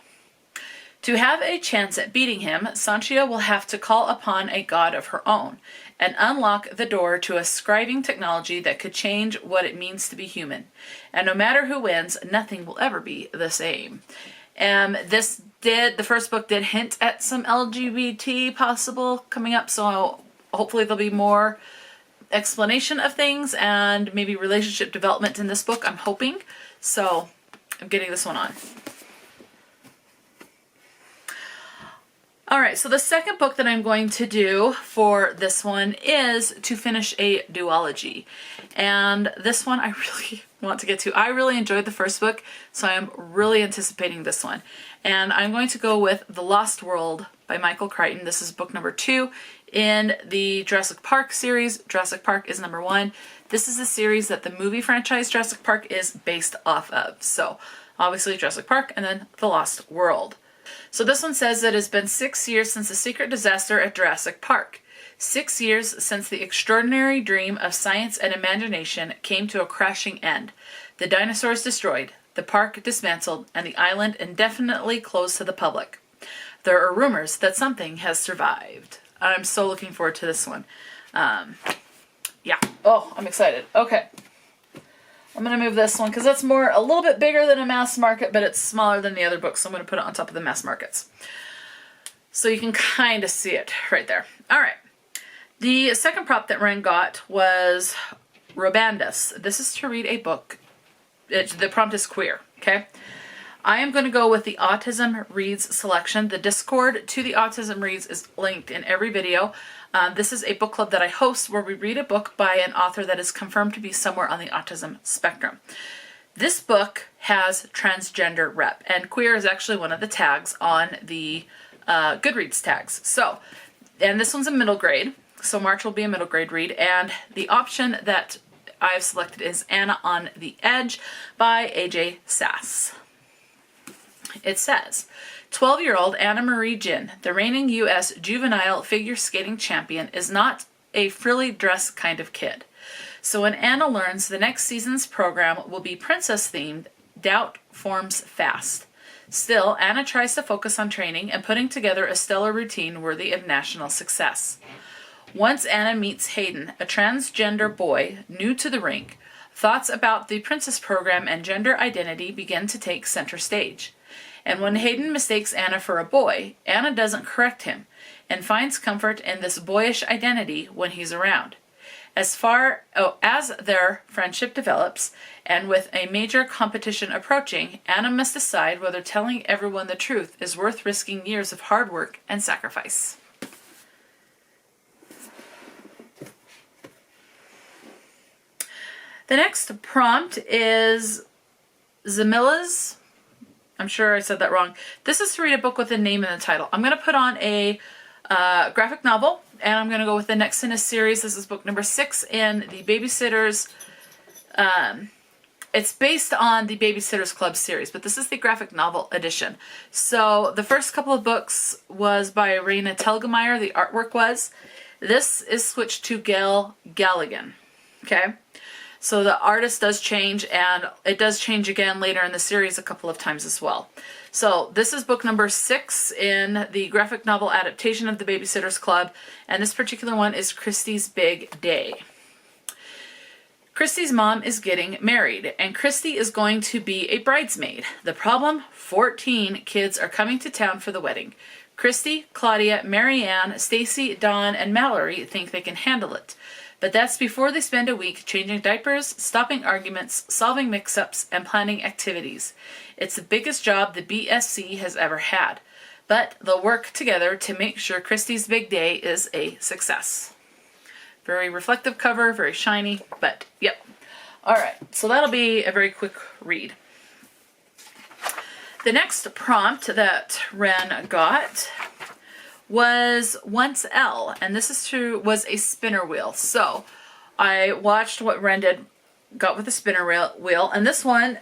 To have a chance at beating him, Sanchia will have to call upon a god of her own and unlock the door to a scribing technology that could change what it means to be human. And no matter who wins, nothing will ever be the same. The first book did hint at some LGBT possible coming up, so hopefully there'll be more explanation of things and maybe relationship development in this book, I'm hoping. So I'm getting this one on. Alright, so the second book that I'm going to do for this one is to finish a duology. And this one I really want to get to. I really enjoyed the first book, so I'm really anticipating this one. And I'm going to go with The Lost World by Michael Crichton. This is book number 2 in the Jurassic Park series. Jurassic Park is number 1. This is the series that the movie franchise Jurassic Park is based off of. So obviously Jurassic Park and then The Lost World. So this one says that it's been 6 years since the secret disaster at Jurassic Park. 6 years since the extraordinary dream of science and imagination came to a crashing end. The dinosaurs destroyed, the park dismantled, and the island indefinitely closed to the public. There are rumors that something has survived. I'm so looking forward to this one. Yeah. Oh, I'm excited. Okay. I'm going to move this one because that's a little bit bigger than a mass market, but it's smaller than the other books, so I'm going to put it on top of the mass markets. So you can kind of see it right there. All right. The second prop that Wren got was Robandus. This is to read a book. The prompt is queer, okay? I am going to go with the Autism Reads selection. The Discord to the Autism Reads is linked in every video. This is a book club that I host where we read a book by an author that is confirmed to be somewhere on the autism spectrum. This book has transgender rep, and queer is actually one of the tags on the Goodreads tags. So, and this one's a middle grade, so March will be a middle grade read, and the option that I've selected is Anna on the Edge by AJ Sass. It says, 12-year-old Anna Marie Jin, the reigning U.S. juvenile figure skating champion, is not a frilly dress kind of kid. So when Anna learns the next season's program will be princess-themed, doubt forms fast. Still, Anna tries to focus on training and putting together a stellar routine worthy of national success. Once Anna meets Hayden, a transgender boy new to the rink, thoughts about the princess program and gender identity begin to take center stage. And when Hayden mistakes Anna for a boy, Anna doesn't correct him and finds comfort in this boyish identity when he's around. As their friendship develops, and with a major competition approaching, Anna must decide whether telling everyone the truth is worth risking years of hard work and sacrifice. The next prompt is Zamila's. I'm sure I said that wrong. This is to read a book with a name in the title. I'm going to put on a graphic novel, and I'm going to go with the next in a series. This is book number 6 in the Babysitters. It's based on the Babysitters Club series, but this is the graphic novel edition. So the first couple of books was by Raina Telgemeier. The artwork was. This is switched to Gale Galligan. Okay. So the artist does change, and it does change again later in the series a couple of times as well. So this is book number 6 in the graphic novel adaptation of the Babysitters Club, and this particular one is Kristy's Big Day. Kristy's mom is getting married, and Kristy is going to be a bridesmaid. The problem? 14 kids are coming to town for the wedding. Kristy, Claudia, Marianne, Stacy, Dawn, and Mallory think they can handle it. But that's before they spend a week changing diapers, stopping arguments, solving mix-ups, and planning activities. It's the biggest job the BSC has ever had. But they'll work together to make sure Kristy's Big Day is a success. Very reflective cover, very shiny, but yep. Alright, so that'll be a very quick read. The next prompt that Wren got was Once L, and this was a spinner wheel. So I watched what Wren got with the spinner wheel, and this one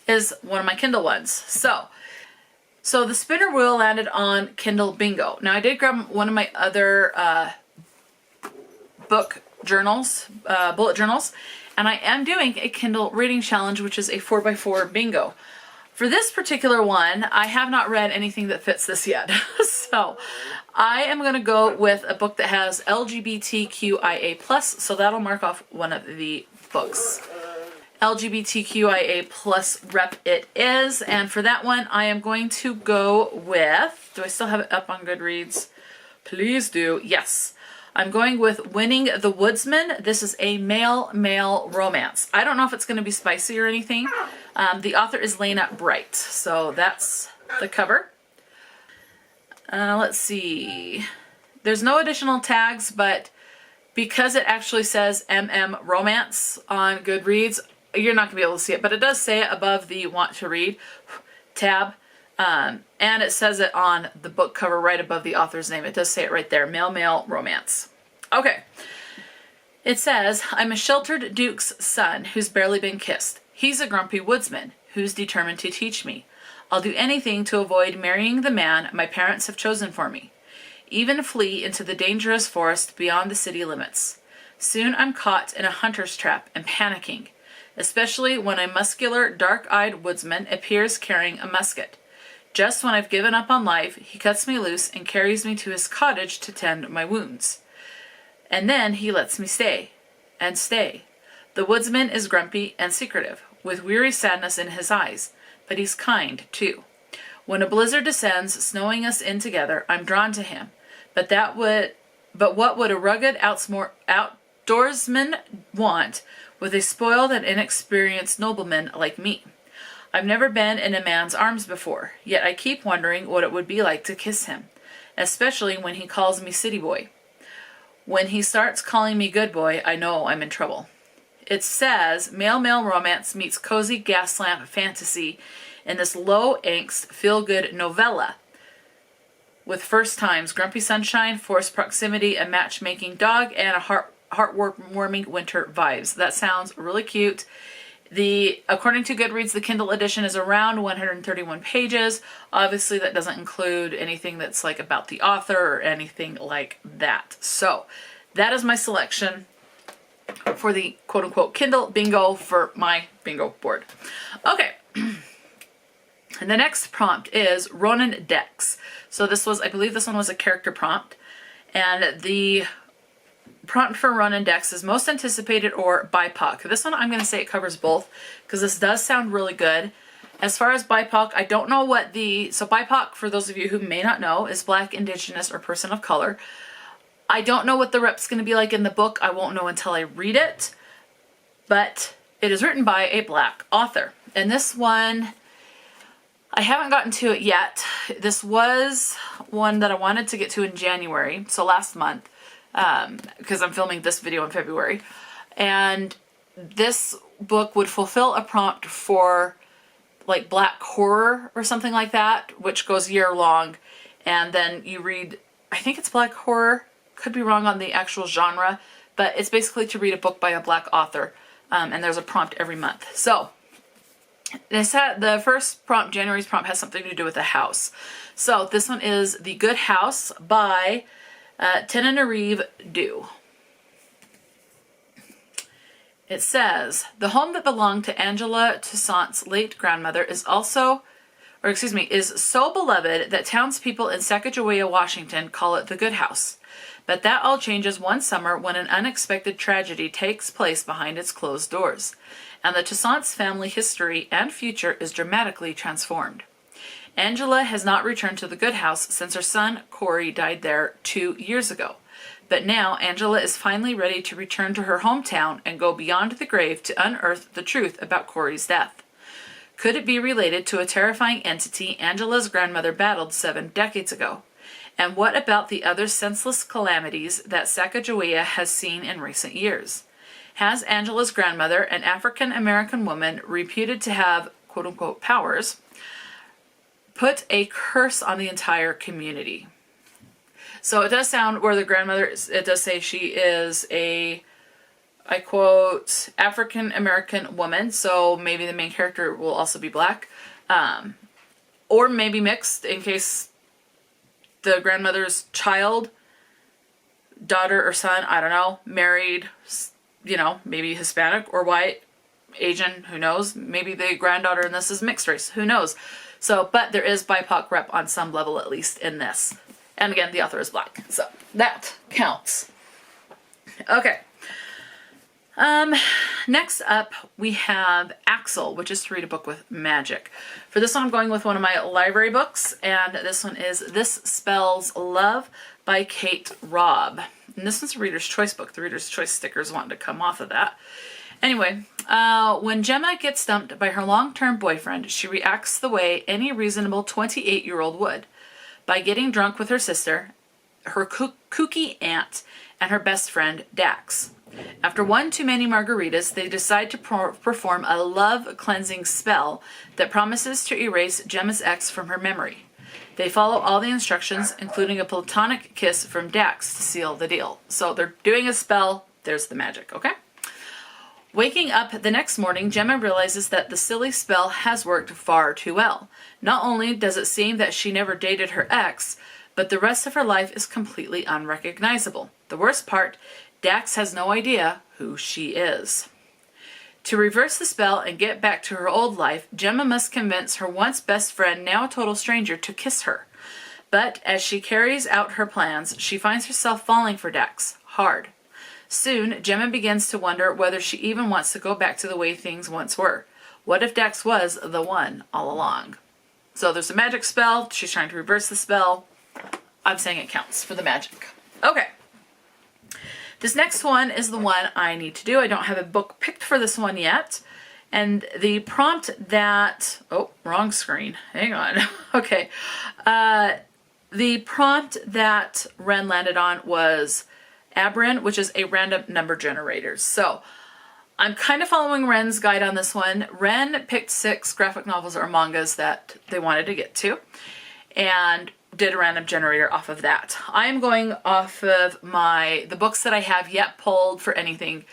is one of my Kindle ones. So So the spinner wheel landed on Kindle Bingo. Now I did grab one of my other book journals, bullet journals, and I am doing a Kindle reading challenge, which is a 4x4 bingo. For this particular one, I have not read anything that fits this yet. So I am going to go with a book that has LGBTQIA+, so that'll mark off one of the books. LGBTQIA+ rep it is, and for that one, I am going to go with, do I still have it up on Goodreads? Please do. Yes. I'm going with Winning the Woodsman. This is a male romance. I don't know if it's going to be spicy or anything. The author is Lana Bright, so that's the cover. Let's see. There's no additional tags, but because it actually says Romance on Goodreads, you're not going to be able to see it, but it does say it above the Want to Read tab. And it says it on the book cover right above the author's name. It does say it right there, male romance. Okay. It says, I'm a sheltered duke's son who's barely been kissed. He's a grumpy woodsman who's determined to teach me. I'll do anything to avoid marrying the man my parents have chosen for me. Even flee into the dangerous forest beyond the city limits. Soon I'm caught in a hunter's trap and panicking, especially when a muscular, dark-eyed woodsman appears carrying a musket. Just when I've given up on life, he cuts me loose and carries me to his cottage to tend my wounds. And then he lets me stay. And stay. The woodsman is grumpy and secretive, with weary sadness in his eyes, but he's kind, too. When a blizzard descends, snowing us in together, I'm drawn to him. But what would a rugged outdoorsman want with a spoiled and inexperienced nobleman like me? I've never been in a man's arms before, yet I keep wondering what it would be like to kiss him, especially when he calls me city boy. When he starts calling me good boy, I know I'm in trouble. It says male romance meets cozy gas lamp fantasy in this low-angst, feel-good novella with first times, grumpy sunshine, forced proximity, a matchmaking dog, and a heartwarming winter vibes. That sounds really cute. According to Goodreads, the Kindle edition is around 131 pages. Obviously, that doesn't include anything that's like about the author or anything like that. So, that is my selection for the quote-unquote Kindle bingo for my bingo board. Okay. And the next prompt is Ronan Dex. So I believe this one was a character prompt. And the prompt for Ronan Dex is most anticipated or BIPOC. This one I'm going to say it covers both because this does sound really good. As far as BIPOC, I don't know what so BIPOC, for those of you who may not know, is Black, Indigenous, or Person of Color. I don't know what the rep's going to be like in the book. I won't know until I read it. But it is written by a Black author. And this one, I haven't gotten to it yet. This was one that I wanted to get to in January, so last month, because I'm filming this video in February. And this book would fulfill a prompt for like Black horror or something like that, which goes year long. And then you read, I think it's Black horror, could be wrong on the actual genre, but it's basically to read a book by a Black author. And there's a prompt every month. So the first prompt, January's prompt, has something to do with a house. So this one is The Good House by Tananarive Dew. It says, the home that belonged to Angela Toussaint's late grandmother is so beloved that townspeople in Sacagawea, Washington call it the Good House. But that all changes one summer when an unexpected tragedy takes place behind its closed doors, and the Toussaint's family history and future is dramatically transformed. Angela has not returned to the Good House since her son Corey died there 2 years ago. But now Angela is finally ready to return to her hometown and go beyond the grave to unearth the truth about Corey's death. Could it be related to a terrifying entity Angela's grandmother battled 7 decades ago? And what about the other senseless calamities that Sacagawea has seen in recent years? Has Angela's grandmother, an African-American woman reputed to have quote-unquote powers, put a curse on the entire community? So it does sound where the grandmother, it does say she is a, I quote, African-American woman, so maybe the main character will also be Black. or maybe mixed in case the grandmother's child, daughter or son, I don't know, married, you know, maybe Hispanic or white, Asian, who knows? Maybe the granddaughter in this is mixed race, who knows? So, but there is BIPOC rep on some level, at least in this. And again, the author is black, so that counts. Okay. Next up, we have Axel, which is to read a book with magic. For this one, I'm going with one of my library books, and this one is This Spells Love by Kate Robb. And this one's a Reader's Choice book. The Reader's Choice sticker's wanting to come off of that. Anyway, when Gemma gets dumped by her long-term boyfriend, she reacts the way any reasonable 28-year-old would, by getting drunk with her sister, her kooky aunt, and her best friend, Dax. After one too many margaritas, they decide to perform a love-cleansing spell that promises to erase Gemma's ex from her memory. They follow all the instructions, including a platonic kiss from Dax to seal the deal. So they're doing a spell, there's the magic, okay? Waking up the next morning, Gemma realizes that the silly spell has worked far too well. Not only does it seem that she never dated her ex, but the rest of her life is completely unrecognizable. The worst part, Dax has no idea who she is. To reverse the spell and get back to her old life, Gemma must convince her once best friend, now a total stranger, to kiss her. But as she carries out her plans, she finds herself falling for Dax hard. Soon, Gemma begins to wonder whether she even wants to go back to the way things once were. What if Dax was the one all along? So there's a magic spell. She's trying to reverse the spell. I'm saying it counts for the magic. Okay. This next one is the one I need to do. I don't have a book picked for this one yet. And the prompt that... Oh, wrong screen. Hang on. Okay. The prompt that Wren landed on was Abrin, which is a random number generator. So I'm kind of following Wren's guide on this one. Wren picked 6 graphic novels or mangas that they wanted to get to and did a random generator off of that. I'm going off of the books that I have yet pulled for anything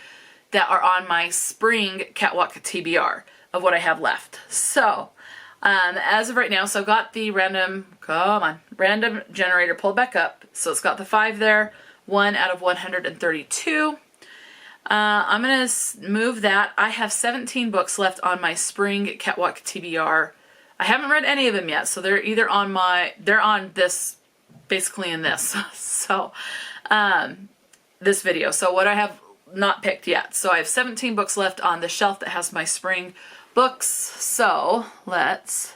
that are on my spring Cat-Walk TBR of what I have left. So as of right now, so I've got the random generator pulled back up. So it's got the 5 there, 1 out of 132. I'm going to move that. I have 17 books left on my spring Cat-Walk TBR. I haven't read any of them yet, so they're either on they're on this, basically in this. So, this video. So what I have not picked yet. So I have 17 books left on the shelf that has my spring books. So let's,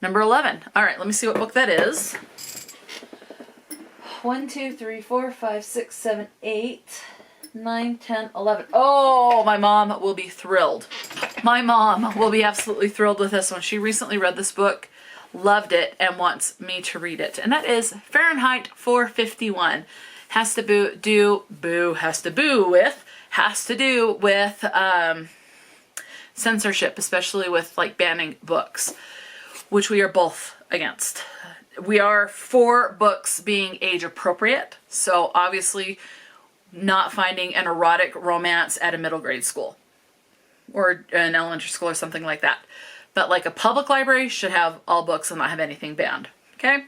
number 11. All right, let me see what book that is. 1, 2, 3, 4, 5, 6, 7, 8, 9, 10, 11. Oh, my mom will be thrilled. My mom will be absolutely thrilled with this one. She recently read this book, loved it, and wants me to read it. And that is Fahrenheit 451. Has to do with censorship, especially with like banning books, which we are both against. We are for books being age appropriate. So obviously not finding an erotic romance at a middle grade school or an elementary school or something like that. But like a public library should have all books and not have anything banned. Okay?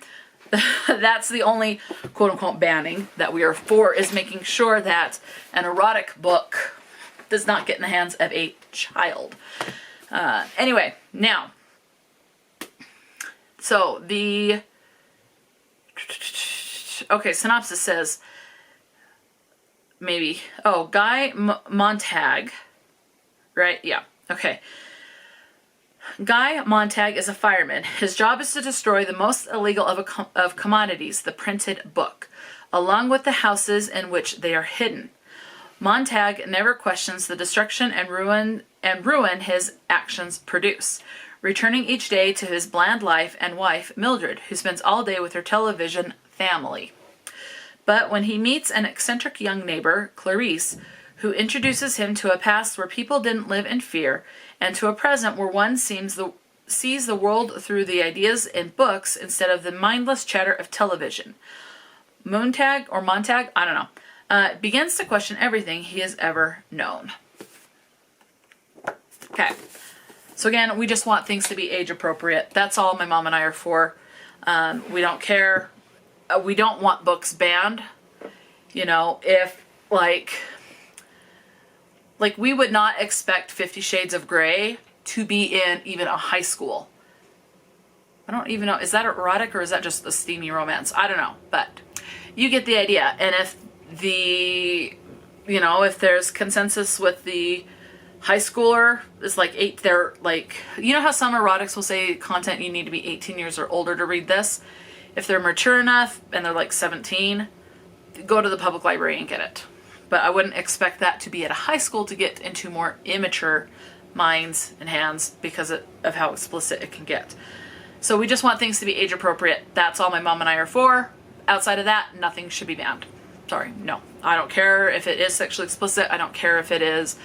That's the only quote unquote banning that we are for, is making sure that an erotic book does not get in the hands of a child. Anyway, now, so the, okay, synopsis says, maybe, oh, Guy Montag, right? Yeah, okay. Guy Montag is a fireman. His job is to destroy the most illegal of commodities, the printed book, along with the houses in which they are hidden. Montag never questions the destruction and ruin his actions produce, returning each day to his bland life and wife, Mildred, who spends all day with her television family. But when he meets an eccentric young neighbor, Clarice, who introduces him to a past where people didn't live in fear, and to a present where one sees the world through the ideas in books instead of the mindless chatter of television, Montag, I don't know, begins to question everything he has ever known. Okay, So again, we just want things to be age appropriate. That's all my mom and I are for. We don't care. We don't want books banned. You know, if like we would not expect 50 Shades of Grey to be in even a high school. I don't even know, is that erotic or is that just a steamy romance? I don't know, but you get the idea. And if if there's consensus with the high schooler is like they're like, you know how some erotics will say content you need to be 18 years or older to read this? If they're mature enough and they're like 17, go to the public library and get it. But I wouldn't expect that to be at a high school to get into more immature minds and hands because of how explicit it can get. So we just want things to be age appropriate. That's all my mom and I are for. Outside of that, nothing should be banned. Sorry, no. I don't care if it is sexually explicit. I don't care if it is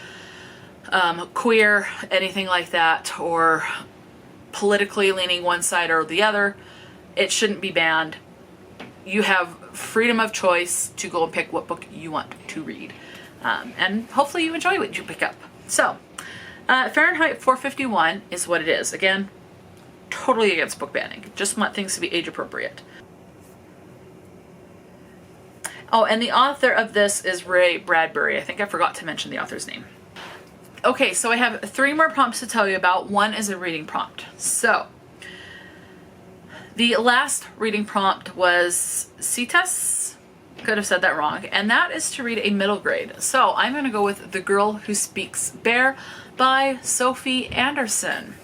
queer, anything like that, or politically leaning one side or the other. It shouldn't be banned. You have freedom of choice to go and pick what book you want to read. And hopefully you enjoy what you pick up. So, Fahrenheit 451 is what it is. Again, totally against book banning. Just want things to be age appropriate. Oh, and the author of this is Ray Bradbury. I think I forgot to mention the author's name. Okay, so I have 3 more prompts to tell you about. One is a reading prompt. So, the last reading prompt was CETAS. Could have said that wrong. And that is to read a middle grade. So, I'm going to go with The Girl Who Speaks Bear by Sophie Anderson.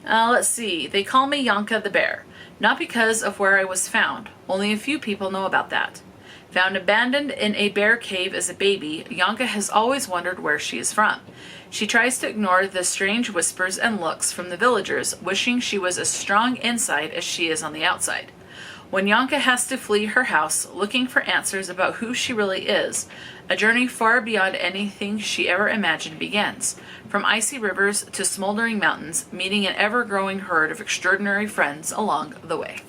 Let's see. They call me Yanka the Bear. Not because of where I was found. Only a few people know about that. Found abandoned in a bear cave as a baby, Yanka has always wondered where she is from. She tries to ignore the strange whispers and looks from the villagers, wishing she was as strong inside as she is on the outside. When Yanka has to flee her house, looking for answers about who she really is, a journey far beyond anything she ever imagined begins. From icy rivers to smoldering mountains, meeting an ever-growing herd of extraordinary friends along the way.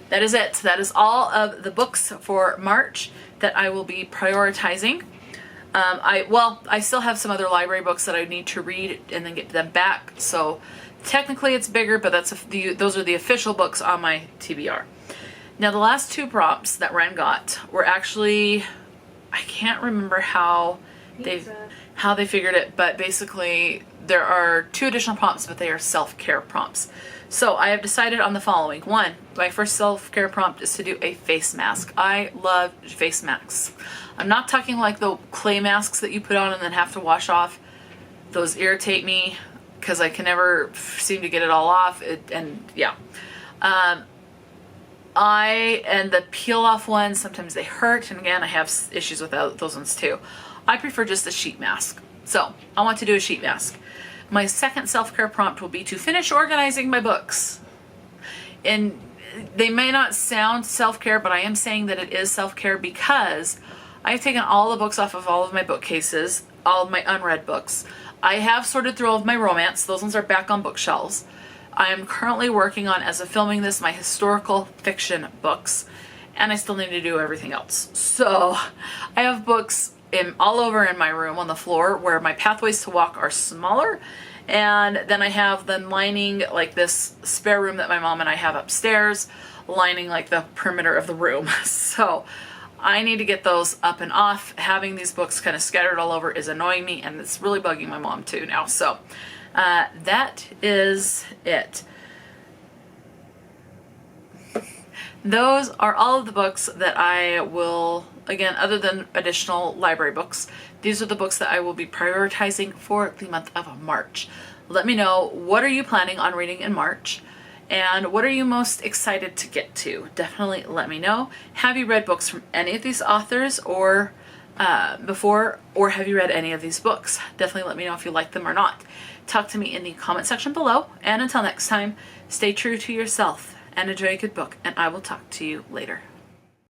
That is it. That is all of the books for March that I will be prioritizing. I still have some other library books that I need to read and then get them back. So technically it's bigger, but those are the official books on my TBR. Now the last 2 prompts that Wren got were actually, I can't remember how they figured it, but basically there are 2 additional prompts, but they are self-care prompts. So I have decided on the following. 1, my first self-care prompt is to do a face mask. I love face masks. I'm not talking like the clay masks that you put on and then have to wash off. Those irritate me because I can never seem to get it all off. And the peel off ones, sometimes they hurt. And again, I have issues with those ones too. I prefer just a sheet mask. So I want to do a sheet mask. My second self-care prompt will be to finish organizing my books. And they may not sound self-care, but I am saying that it is self-care because I've taken all the books off of all of my bookcases, all of my unread books. I have sorted through all of my romance. Those ones are back on bookshelves. I am currently working on, as of filming this, my historical fiction books. And I still need to do everything else. So I have books all over in my room on the floor where my pathways to walk are smaller, and then I have them lining like this spare room that my mom and I have upstairs, lining like the perimeter of the room. So I need to get those up and off. Having these books kind of scattered all over is annoying me, and it's really bugging my mom too now. So that is it. Those are all of the books that I will, again, other than additional library books, these are the books that I will be prioritizing for the month of March. Let me know, what are you planning on reading in March? And what are you most excited to get to? Definitely let me know. Have you read books from any of these authors or before, or have you read any of these books? Definitely let me know if you like them or not. Talk to me in the comment section below. And until next time, stay true to yourself and enjoy a good book, and I will talk to you later.